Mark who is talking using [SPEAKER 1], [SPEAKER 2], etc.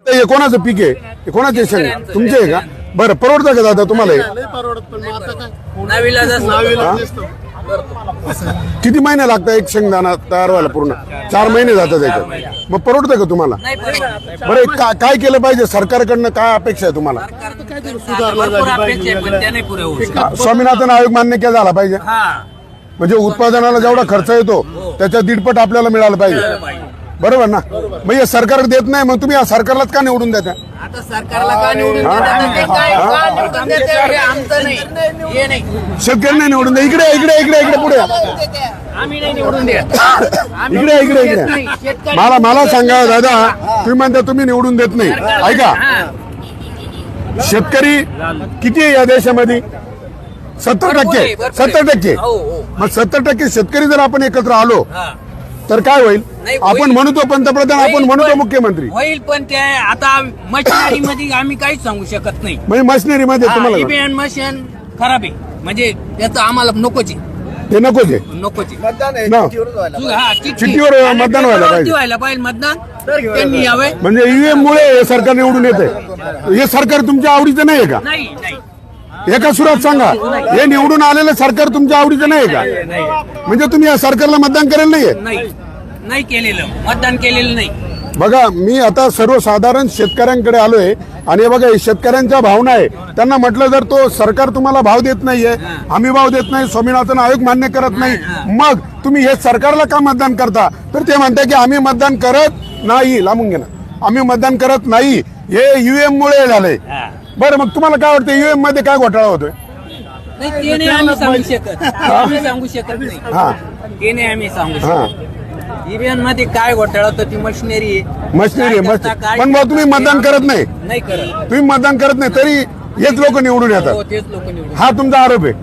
[SPEAKER 1] तर हे कोणाचं पीक आहे? हे कोणाचे शेंग तुमचे आहे का? बरं, परवडतं का दादा तुम्हाला हे? किती महिने लागतात एक शेंगदाणा तयार व्हायला? पूर्ण 4 महिने जातात त्याच्यात. मग परवडतं का तुम्हाला? बरं, काय केलं पाहिजे सरकारकडनं? काय अपेक्षा आहे तुम्हाला? स्वामीनाथन आयोग मान्य केला झाला पाहिजे. म्हणजे उत्पादनाला जेवढा खर्च येतो त्याच्या 1.5 आपल्याला मिळाला पाहिजे. बरोबर ना? मग हे सरकार देत नाही, मग तुम्ही या सरकारलाच का निवडून देता?
[SPEAKER 2] आता सरकारला का निवडून
[SPEAKER 1] शेतकऱ्यांना निवडून द्या. इकडे इकडे इकडे इकडे पुढे
[SPEAKER 2] आम्ही नाही निवडून देत.
[SPEAKER 1] इकडे इकडे इकडे मला सांगा दादा, तुम्ही म्हणता तुम्ही निवडून देत नाही. ऐका, शेतकरी किती आहे या देशामध्ये? 70%. 70%. मग 70% शेतकरी जर आपण एकत्र आलो तर काय होईल? आपण म्हणतो पंतप्रधान, आपण म्हणतो मुख्यमंत्री
[SPEAKER 2] होईल, पण ते आता मशिनरी मध्ये आम्ही काहीच सांगू शकत नाही.
[SPEAKER 1] म्हणजे मशिनरी मध्ये तुम्हाला
[SPEAKER 2] ईव्हीएम मशीन खराब आहे, म्हणजे त्याचं आम्हाला नकोच आहे.
[SPEAKER 1] ते नकोच आहे
[SPEAKER 2] नकोच
[SPEAKER 1] ना? चिठ्ठीवर
[SPEAKER 2] आहे.
[SPEAKER 1] मतदान व्हायला पाहिजे.
[SPEAKER 2] व्हायला पाहिजे मतदान, त्यांनी यावे.
[SPEAKER 1] म्हणजे ईव्हीएम मुळे हे सरकार निवडून येते. हे सरकार तुमच्या आवडीचं नाही का?
[SPEAKER 2] नाही नाही
[SPEAKER 1] एका सुरात सांगा, हे निवडून आलेलं सरकार तुमच्या आवडीचं नाही का? म्हणजे तुम्ही या सरकारला मतदान करेल नाहीये?
[SPEAKER 2] नाही केलेलं मतदान केलेलं नाही.
[SPEAKER 1] बघा, मी आता सर्वसाधारण शेतकऱ्यांकडे आलोय आणि बघा हे शेतकऱ्यांच्या भावना आहे. त्यांना म्हटलं जर तो सरकार तुम्हाला भाव देत नाहीये, आम्ही भाव देत नाही, स्वामीनाथन आयोग मान्य करत नाही, मग तुम्ही हे सरकारला का मतदान करता? तर ते म्हणतात की आम्ही मतदान करत नाही. लांबून घे ना, आम्ही मतदान करत नाही, हे ईव्हीएम मुळे झालंय. बरं, मग तुम्हाला काय वाटतं ईव्हीएम मध्ये काय घोटाळा होतोय?
[SPEAKER 2] नाही, ते नाही आम्ही सांगू शकत. आम्ही सांगू शकत नाही.
[SPEAKER 1] हा,
[SPEAKER 2] ते नाही आम्ही सांगू
[SPEAKER 1] हा,
[SPEAKER 2] शकत. ईव्हीएम मध्ये काय घोटाळा होतं ती मशिनरी आहे.
[SPEAKER 1] मशिनरी आहे,
[SPEAKER 2] काय
[SPEAKER 1] पण मग तुम्ही मतदान करत नाही.
[SPEAKER 2] नाही करत.
[SPEAKER 1] तुम्ही मतदान करत नाही तरी हेच लोक निवडून येतात.
[SPEAKER 2] तेच लोक निवडून.
[SPEAKER 1] हा तुमचा आरोप आहे.